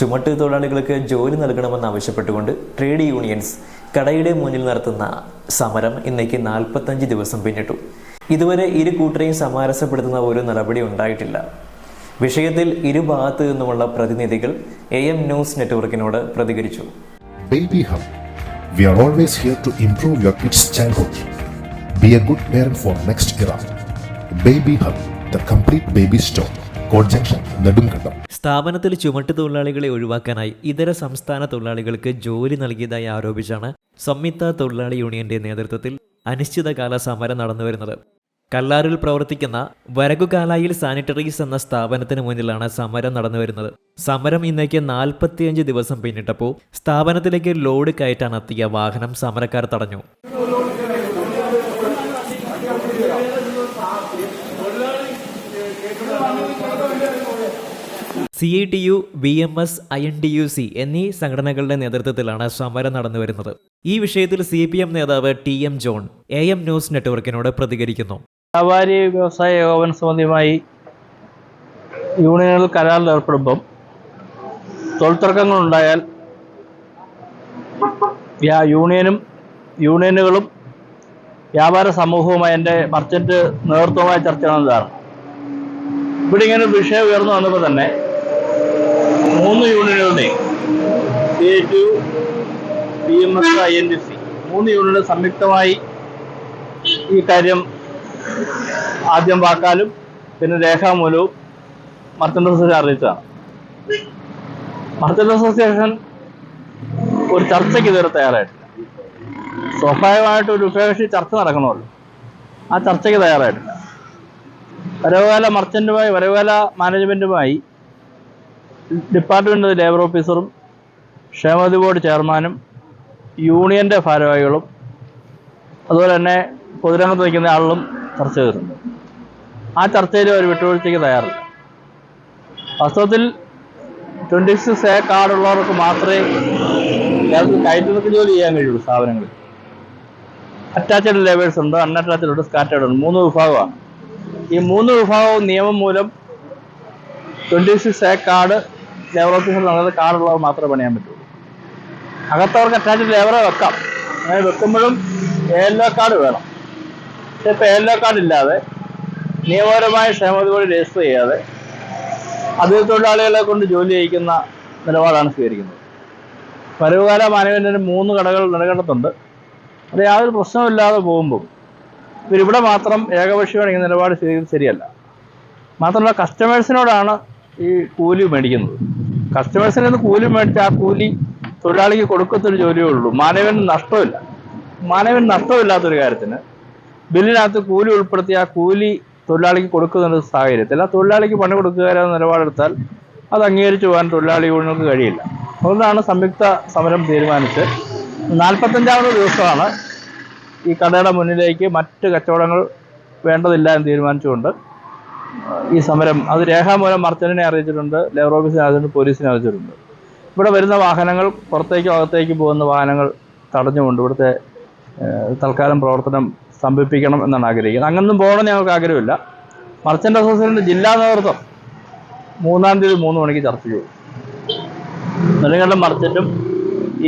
ചുമട്ട് തൊഴിലാളികൾക്ക് ജോലി നൽകണമെന്നാവശ്യപ്പെട്ടുകൊണ്ട് trade unions കടയുടെ മുന്നിൽ നടത്തുന്ന സമരം ഇന്നേക്ക് 45 ദിവസം പിന്നിട്ടു. ഇതുവരെ ഇരു കൂട്ടരെയും സമാരസപ്പെടുത്തുന്ന ഒരു നടപടി ഉണ്ടായിട്ടില്ല. വിഷയത്തിൽ ഇരുഭാഗത്തു നിന്നുമുള്ള പ്രതിനിധികൾ AM ന്യൂസ് നെറ്റ്വർക്കിനോട് പ്രതികരിച്ചു. Baby Hub. We are always here to improve your kids' childhood. Be a good parent for next era. Baby Hub, the complete baby store. Code junction, Nedumkandam. സ്ഥാപനത്തിൽ ചുമട്ട് തൊഴിലാളികളെ ഒഴിവാക്കാനായി ഇതര സംസ്ഥാന തൊഴിലാളികൾക്ക് ജോലി നൽകിയതായി ആരോപിച്ചാണ് സംയുക്ത തൊഴിലാളി യൂണിയന്റെ നേതൃത്വത്തിൽ അനിശ്ചിതകാല സമരം നടന്നുവരുന്നത്. കല്ലാറിൽ പ്രവർത്തിക്കുന്ന വരകുകാലായിൽ സാനിറ്ററീസ് എന്ന സ്ഥാപനത്തിന് മുന്നിലാണ് സമരം നടന്നുവരുന്നത്. സമരം ഇന്നേക്ക് 45 ദിവസം പിന്നിട്ടപ്പോൾ സ്ഥാപനത്തിലേക്ക് ലോഡ് കയറ്റാൻ എത്തിയ വാഹനം സമരക്കാർ തടഞ്ഞു. CITU, BMS, INTUC എന്നീ സംഘടനകളുടെ നേതൃത്വത്തിലാണ് സമരം നടന്നുവരുന്നത്. ഈ വിഷയത്തിൽ CPM നേതാവ് TM ജോൺ AM ന്യൂസ് നെറ്റ്വർക്കിനോട് പ്രതികരിക്കുന്നു. വ്യാപാരി വ്യവസായ ഏകോപന സമിതിയുമായി യൂണിയനുകൾ കരാറിൽ ഏർപ്പെടുമ്പം തൊഴിൽത്തർക്കങ്ങളുണ്ടായാൽ യൂണിയനുകളും വ്യാപാര സമൂഹവുമായി എൻ്റെ മർച്ചൻ്റ് നേതൃത്വമായി ചർച്ച ചെയ്യുന്നതാണ്. ഇവിടെ ഇങ്ങനെ ഒരു വിഷയം ഉയർന്നു വന്നപ്പോൾ തന്നെ 3 യൂണിയനുകളുടെയും CITU, BMS, INTUC 3 യൂണിയനുകൾ സംയുക്തമായി ഈ കാര്യം ആദ്യം വാക്കാലും പിന്നെ രേഖാമൂലവും മർച്ചൻ്റ് അസോസിയേഷൻ അറിയിച്ചതാണ്. മർച്ചൻ്റ് അസോസിയേഷൻ ഒരു ചർച്ചയ്ക്ക് ഇതുവരെ തയ്യാറായിട്ടില്ല. സ്വാഭാവികമായിട്ട് ഒരു ഉഭയകക്ഷി ചർച്ച നടക്കണമല്ലോ, ആ ചർച്ചയ്ക്ക് തയ്യാറായിട്ടില്ല. വരവുകാല മാനേജ്മെൻറ്റുമായി ഡിപ്പാർട്ട്മെൻറ്റ് ലേബർ ഓഫീസറും ക്ഷേമനിധി ബോർഡ് ചെയർമാനും യൂണിയൻ്റെ ഭാരവാഹികളും അതുപോലെ തന്നെ പൊതുരംഗത്ത് നിൽക്കുന്ന ആളുകളും ചർച്ച ചെയ്തിട്ടുണ്ട്. ആ ചർച്ചയിൽ ഒരു വിട്ടുവീഴ്ചയ്ക്ക് തയ്യാറില്ല. വാസ്തവത്തിൽ 26A കാർഡുള്ളവർക്ക് മാത്രമേ കയറ്റുമതി ജോലി ചെയ്യാൻ കഴിയുള്ളൂ. സ്ഥാപനങ്ങളിൽ അറ്റാച്ച്ഡ് ലേബേഴ്സ് ഉണ്ട്, അൺഅറ്റാച്ച്ഡ് ഉണ്ട്, സ്കാറ്റേർഡ് ഉണ്ട്. 3 വിഭാഗമാണ്. ഈ 3 വിഭാഗവും നിയമം മൂലം 26A കാർഡ് ലേബർ ഓഫീസർ നൽകുന്ന കാർഡുള്ളവർ മാത്രമേ പണിയാൻ പറ്റുള്ളൂ. അകത്തവർക്ക് അറ്റാച്ച്ഡ് ലേബറെ വെക്കാം. അങ്ങനെ വെക്കുമ്പോഴും ALO കാർഡ് വേണം. പക്ഷേ ഇപ്പോൾ ALO കാർഡ് ഇല്ലാതെ നിയമപരമായ ക്ഷേമനിധി ബോർഡ് രജിസ്റ്റർ ചെയ്യാതെ അതിഥി തൊഴിലാളികളെ കൊണ്ട് ജോലി ചെയ്യിക്കുന്ന നിലപാടാണ് സ്വീകരിക്കുന്നത്. വരവുകാല മാനേജ്മെൻറ്റിന് 3 കടകൾ നെടുങ്കണ്ടത്തുണ്ട്. അത് യാതൊരു പ്രശ്നമില്ലാതെ പോകുമ്പോൾ ഇവരിവിടെ മാത്രം ഏകപക്ഷീയമാണ് ഈ നിലപാട് സ്വീകരിക്കുന്നത് ശരിയല്ല. മാത്രമല്ല കസ്റ്റമേഴ്സിനോടാണ് ഈ കൂലി മേടിക്കുന്നത്. കസ്റ്റമേഴ്സിൽ നിന്ന് കൂലി മേടിച്ച് ആ കൂലി തൊഴിലാളിക്ക് കൊടുക്കത്തൊരു ജോലിയേ ഉള്ളൂ. മാനേജ്മെൻറ്റിന് നഷ്ടമില്ല. മാനേജ്മെൻറ്റ് നഷ്ടമില്ലാത്തൊരു കാര്യത്തിന് ബില്ലിനകത്ത് കൂലി ഉൾപ്പെടുത്തി ആ കൂലി തൊഴിലാളിക്ക് കൊടുക്കുന്ന സാഹചര്യത്തിൽ ആ തൊഴിലാളിക്ക് പണി കൊടുക്കുകയെന്ന നിലപാടെടുത്താൽ അത് അംഗീകരിച്ചു പോകാൻ തൊഴിലാളി യൂണിയനുകൾക്ക് കഴിയില്ല. അതുകൊണ്ടാണ് സംയുക്ത സമരം തീരുമാനിച്ച് 45ാമത് ദിവസമാണ് ഈ കടയുടെ മുന്നിലേക്ക് മറ്റ് കച്ചവടങ്ങൾ വേണ്ടതില്ല എന്ന് തീരുമാനിച്ചുകൊണ്ട് ഈ സമരം അത് രേഖാമൂലം മർച്ചന്റിനെ അറിയിച്ചിട്ടുണ്ട്, ലേബർ ഓഫീസിനെ അറിയിച്ചിട്ടുണ്ട്, പോലീസിനെ അറിയിച്ചിട്ടുണ്ട്. ഇവിടെ വരുന്ന വാഹനങ്ങൾ പുറത്തേക്കും അകത്തേക്കും പോകുന്ന വാഹനങ്ങൾ തടഞ്ഞുകൊണ്ട് ഇവിടുത്തെ തൽക്കാലം പ്രവർത്തനം സ്തംഭിപ്പിക്കണം എന്നാണ് ആഗ്രഹിക്കുന്നത്. അങ്ങനൊന്നും പോകണമെന്ന് ഞങ്ങൾക്ക് ആഗ്രഹമില്ല. മർച്ചൻ്റ് അസോസിയേഷൻ്റെ ജില്ലാ നേതൃത്വം 3-ാം തീയതി 3 മണിക്ക് ചർച്ച ചെയ്യും. നെടുങ്കണ്ടം മർച്ചൻറ്റും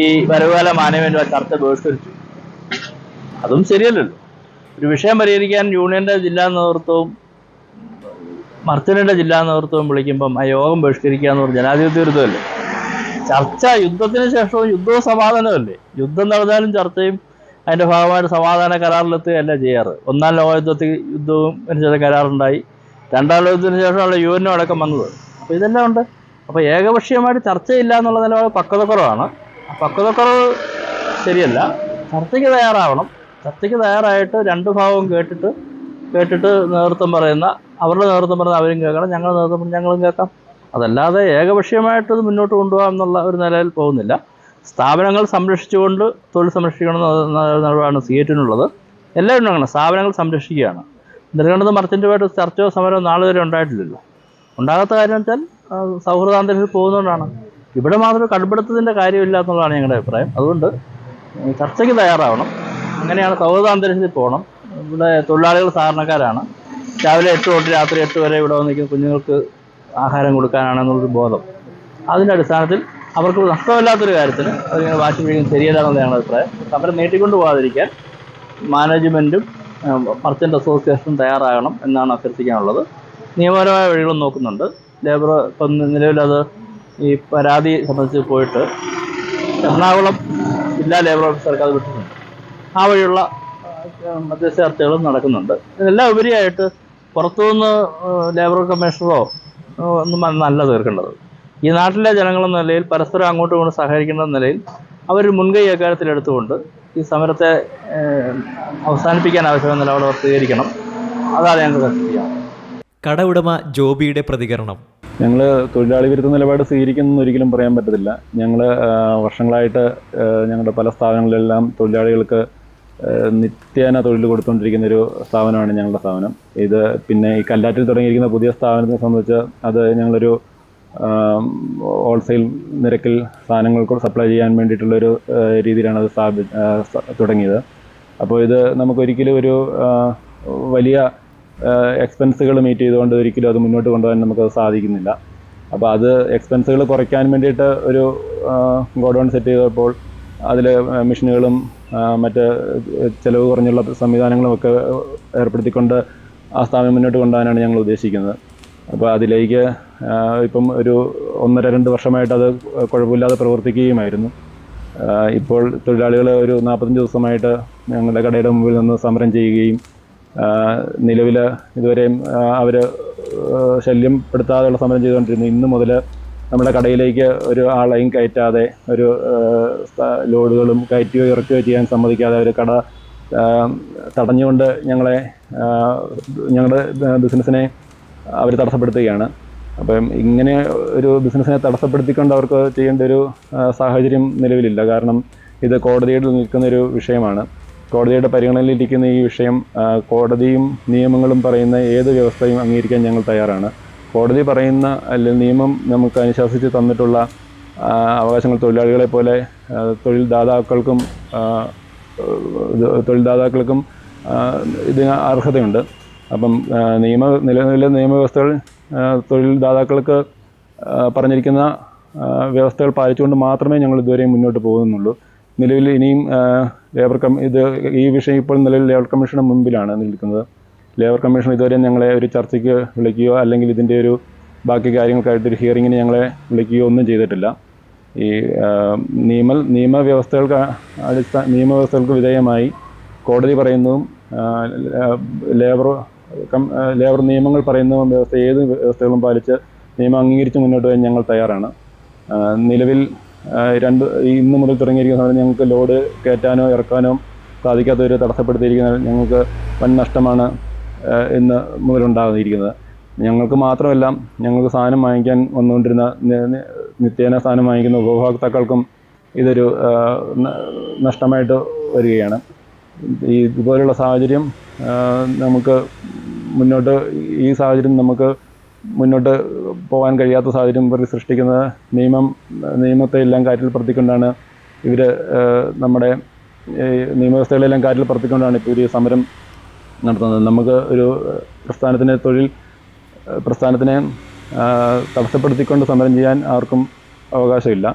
ഈ വരവുകാല മാനേജ്മെൻറ്റും ആ ചർച്ച ബഹിഷ്കരിച്ചു. അതും ശരിയല്ലല്ലോ. ഒരു വിഷയം പരിഹരിക്കാൻ യൂണിയൻ്റെ ജില്ലാ നേതൃത്വവും മർച്ചന്റിൻ്റെ ജില്ലാ നേതൃത്വവും വിളിക്കുമ്പം ആ യോഗം ബഹിഷ്കരിക്കുക എന്ന് പറഞ്ഞാൽ ജനാധിപത്യ വിരുദ്ധമല്ലേ? ചർച്ച യുദ്ധത്തിന് ശേഷവും യുദ്ധവും സമാധാനമല്ലേ? യുദ്ധം നടന്നാലും ചർച്ചയും അതിൻ്റെ ഭാഗമായിട്ട് സമാധാന കരാറിലെത്തുകയല്ല ചെയ്യാറ്. 1-ാം ലോകയുദ്ധത്തിൽ യുദ്ധവും അനുസരിച്ച കരാറുണ്ടായി. 2-ാം ലോകത്തിന് ശേഷമുള്ള UN അടക്കം വന്നത്. അപ്പോൾ ഇതെല്ലാം ഉണ്ട്. അപ്പോൾ ഏകപക്ഷീയമായിട്ട് ചർച്ചയില്ല എന്നുള്ള നിലപാട് പക്വതക്കുറവാണ്. ആ പക്വതക്കുറവ് ശരിയല്ല. ചർച്ചയ്ക്ക് തയ്യാറാവണം. ചർച്ചയ്ക്ക് തയ്യാറായിട്ട് 2 ഭാഗവും കേട്ടിട്ട് നേതൃത്വം പറയുന്ന അവരുടെ നേതൃത്വം പറയുന്ന അവരും കേൾക്കണം, ഞങ്ങളുടെ നേതൃത്വം പറഞ്ഞ് ഞങ്ങളും കേൾക്കാം. അതല്ലാതെ ഏകപക്ഷീയമായിട്ടത് മുന്നോട്ട് കൊണ്ടുപോകാം എന്നുള്ള ഒരു നിലയിൽ പോകുന്നില്ല. സ്ഥാപനങ്ങൾ സംരക്ഷിച്ചുകൊണ്ട് തൊഴിൽ സംരക്ഷിക്കണം എന്ന നിലപാടാണ് CITUവിനുള്ളത്. എല്ലാവരും അങ്ങനെ സ്ഥാപനങ്ങൾ സംരക്ഷിക്കുകയാണ്. നെടുങ്കണ്ടത്ത് മർച്ചൻ്റുമായിട്ട് ചർച്ചയോ സമരമോ നാളെ വരെ ഉണ്ടായിട്ടില്ലല്ലോ. ഉണ്ടാകാത്ത കാര്യം വെച്ചാൽ സൗഹൃദാന്തരീക്ഷത്തിൽ പോകുന്നതുകൊണ്ടാണ്. ഇവിടെ മാത്രം കടുപ്പെടുത്തതിൻ്റെ കാര്യമില്ല എന്നുള്ളതാണ് ഞങ്ങളുടെ അഭിപ്രായം. അതുകൊണ്ട് ചർച്ചയ്ക്ക് തയ്യാറാവണം. അങ്ങനെയാണ് സൗഹൃദാന്തരീക്ഷത്തിൽ പോകണം. ഇവിടെ തൊഴിലാളികൾ സാധാരണക്കാരാണ്. രാവിലെ 8 തൊട്ട് രാത്രി 8 വരെ ഇവിടെ വന്ന് നിൽക്കുന്ന കുഞ്ഞുങ്ങൾക്ക് ആഹാരം കൊടുക്കാനാണെന്നുള്ളൊരു ബോധം അതിൻ്റെ അടിസ്ഥാനത്തിൽ അവർക്ക് നഷ്ടമില്ലാത്തൊരു കാര്യത്തിന് അതിങ്ങനെ വാശി പിടിക്കുന്നത് ശരിയല്ല എന്നുള്ളത് ഞങ്ങളുടെ അഭിപ്രായം. സമരം നീട്ടിക്കൊണ്ട് പോകാതിരിക്കാൻ മാനേജ്മെൻറ്റും മർച്ചൻ്റ് അസോസിയേഷനും തയ്യാറാകണം എന്നാണ് അഭ്യർത്ഥിക്കാനുള്ളത്. നിയമപരമായ വഴികളും നോക്കുന്നുണ്ട്. ലേബർ ഇപ്പം നിലവിലത് ഈ പരാതി സംബന്ധിച്ച് പോയിട്ട് എറണാകുളം ജില്ലാ ലേബർ ഓഫീസർക്ക് അത് വിട്ടിട്ടുണ്ട്. ആ വഴിയുള്ള മധ്യസ്ഥ ചർച്ചകളും നടക്കുന്നുണ്ട്. ഇതെല്ലാം ഉപരിയായിട്ട് പുറത്തുനിന്ന് ലേബർ കമ്മീഷണറോ ഒന്നും നല്ല തീർക്കേണ്ടത്. ഈ നാട്ടിലെ ജനങ്ങളെന്ന നിലയിൽ പരസ്പരം അങ്ങോട്ടും ഇങ്ങോട്ടും സഹകരിക്കുന്ന നിലയിൽ അവർ മുൻകൈ അക്കാര്യത്തിൽ എടുത്തുകൊണ്ട് ഈ സമരത്തെ അവസാനിപ്പിക്കാൻ ആവശ്യമായ നിലപാട് സ്വീകരിക്കണം. അതാണ് ഞങ്ങൾക്ക് ചെയ്യാം. കട ഉടമ ജോബിയുടെ പ്രതികരണം: ഞങ്ങൾ തൊഴിലാളി വിരുദ്ധ നിലപാട് സ്വീകരിക്കുമെന്ന് ഒരിക്കലും പറയാൻ പറ്റത്തില്ല. ഞങ്ങൾ വർഷങ്ങളായിട്ട് ഞങ്ങളുടെ പല സ്ഥാപനങ്ങളിലെല്ലാം തൊഴിലാളികൾക്ക് നിത്യേന തൊഴിൽ കൊടുത്തുകൊണ്ടിരിക്കുന്ന ഒരു സ്ഥാപനമാണ് ഞങ്ങളുടെ സ്ഥാപനം. ഇത് പിന്നെ ഈ കല്ലാറ്റിൽ തുടങ്ങിയിരിക്കുന്ന പുതിയ സ്ഥാപനത്തെ സംബന്ധിച്ച് അത് ഞങ്ങളൊരു ഹോൾസെയിൽ നിരക്കിൽ സാധനങ്ങൾക്ക് സപ്ലൈ ചെയ്യാൻ വേണ്ടിയിട്ടുള്ളൊരു രീതിയിലാണ് അത് തുടങ്ങിയത്. അപ്പോൾ ഇത് നമുക്കൊരിക്കലും ഒരു വലിയ എക്സ്പെൻസുകൾ മീറ്റ് ചെയ്തുകൊണ്ട് ഒരിക്കലും അത് മുന്നോട്ട് കൊണ്ടുപോകാൻ നമുക്കത് സാധിക്കുന്നില്ല. അപ്പോൾ അത് എക്സ്പെൻസുകൾ കുറയ്ക്കാൻ വേണ്ടിയിട്ട് ഒരു ഗോഡൗൺ സെറ്റ് ചെയ്തപ്പോൾ അതിൽ മെഷീനുകളും മറ്റ് ചിലവ് കുറഞ്ഞുള്ള സംവിധാനങ്ങളുമൊക്കെ ഏർപ്പെടുത്തിക്കൊണ്ട് ആ സ്ഥാപനം മുന്നോട്ട് കൊണ്ടുപോകാനാണ് ഞങ്ങൾ ഉദ്ദേശിക്കുന്നത്. അപ്പോൾ അതിലേക്ക് ഇപ്പം ഒരു 1.5-2 വർഷമായിട്ട് അത് കുഴപ്പമില്ലാതെ പ്രവർത്തിക്കുകയുമായിരുന്നു. ഇപ്പോൾ തൊഴിലാളികൾ ഒരു 45 ദിവസമായിട്ട് ഞങ്ങളുടെ കടയുടെ മുമ്പിൽ നിന്ന് സമരം ചെയ്യുകയും നിലവിൽ ഇതുവരെയും അവർ ശല്യപ്പെടുത്താതെയുള്ള സമരം ചെയ്തുകൊണ്ടിരുന്നു. ഇന്ന് മുതൽ നമ്മുടെ കടയിലേക്ക് ഒരു ആളെയും കയറ്റാതെ, ഒരു ലോഡുകളും കയറ്റുകയോ ഇറക്കുകയോ ചെയ്യാൻ സമ്മതിക്കാതെ അവർ കട തടഞ്ഞുകൊണ്ട് ഞങ്ങളുടെ ബിസിനസ്സിനെ അവർ തടസ്സപ്പെടുത്തുകയാണ്. അപ്പം ഇങ്ങനെ ഒരു ബിസിനസ്സിനെ തടസ്സപ്പെടുത്തിക്കൊണ്ട് അവർക്ക് ചെയ്യേണ്ട ഒരു സാഹചര്യം നിലവിലില്ല. കാരണം ഇത് കോടതിയിൽ നിൽക്കുന്നൊരു വിഷയമാണ്. കോടതിയുടെ പരിഗണനയിലിരിക്കുന്ന ഈ വിഷയം കോടതിയും നിയമങ്ങളും പറയുന്ന ഏത് വ്യവസ്ഥയും അംഗീകരിക്കാൻ ഞങ്ങൾ തയ്യാറാണ്. കോടതി പറയുന്ന അല്ലെങ്കിൽ നിയമം നമുക്ക് അനുശാസിച്ച് തന്നിട്ടുള്ള അവകാശങ്ങൾ തൊഴിലാളികളെ പോലെ തൊഴിൽദാതാക്കൾക്കും ഇതിന് അർഹതയുണ്ട്. അപ്പം നിലവിലെ നിയമവ്യവസ്ഥകൾ തൊഴിൽദാതാക്കൾക്ക് പറഞ്ഞിരിക്കുന്ന വ്യവസ്ഥകൾ പാലിച്ചുകൊണ്ട് മാത്രമേ ഞങ്ങൾ ഇതുവരെയും മുന്നോട്ട് പോകുന്നുള്ളൂ. നിലവിൽ ഇനിയും ഈ വിഷയം ഇപ്പോൾ നിലവിൽ ലേബർ കമ്മീഷന് മുമ്പിലാണ് നിൽക്കുന്നത്. ലേബർ കമ്മീഷൻ ഇതുവരെ ഞങ്ങളെ ഒരു ചർച്ചയ്ക്ക് വിളിക്കുകയോ അല്ലെങ്കിൽ ഇതിൻ്റെ ഒരു ബാക്കി കാര്യങ്ങൾക്കായിട്ടൊരു ഹിയറിങ്ങിന് ഞങ്ങളെ വിളിക്കുകയോ ഒന്നും ചെയ്തിട്ടില്ല. ഈ നിയമവ്യവസ്ഥകൾക്ക് വിധേയമായി കോടതി പറയുന്നതും ലേബർ നിയമങ്ങൾ പറയുന്നതും ഏത് വ്യവസ്ഥകളും പാലിച്ച് നിയമം അംഗീകരിച്ച് മുന്നോട്ട് പോകാൻ ഞങ്ങൾ തയ്യാറാണ്. നിലവിൽ ഇന്ന് മുതൽ തുടങ്ങിയിരിക്കുന്ന സമയത്ത് ഞങ്ങൾക്ക് ലോഡ് കയറ്റാനോ ഇറക്കാനോ സാധിക്കാത്തവർ തടസ്സപ്പെടുത്തിയിരിക്കുന്നത് ഞങ്ങൾക്ക് വൻ നഷ്ടമാണ് ഇന്ന് മുതലുണ്ടാകുന്നിരിക്കുന്നത്. ഞങ്ങൾക്ക് മാത്രമല്ല, ഞങ്ങൾക്ക് സാധനം വാങ്ങിക്കാൻ വന്നുകൊണ്ടിരുന്ന നിത്യേന സാധനം വാങ്ങിക്കുന്ന ഉപഭോക്താക്കൾക്കും ഇതൊരു നഷ്ടമായിട്ട് വരികയാണ്. ഇതുപോലുള്ള സാഹചര്യം നമുക്ക് മുന്നോട്ട് പോകാൻ കഴിയാത്ത സാഹചര്യം ഇവർ സൃഷ്ടിക്കുന്നത് നിയമത്തെ എല്ലാം കാറ്റിൽ പറത്തിക്കൊണ്ടാണ് നമ്മുടെ നിയമവ്യവസ്ഥകളെല്ലാം കാറ്റിൽ പറത്തിക്കൊണ്ടാണ് ഇപ്പോൾ ഒരു സമരം നടത്തുന്നത്. നമുക്ക് ഒരു പ്രസ്ഥാനത്തിനെ തടസ്സപ്പെടുത്തിക്കൊണ്ട് സമരം ചെയ്യാൻ ആർക്കും അവകാശമില്ല.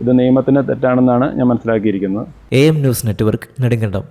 ഇത് നിയമത്തിന് തെറ്റാണെന്നാണ് ഞാൻ മനസ്സിലാക്കിയിരിക്കുന്നത്. AM news network, Nedumkandam.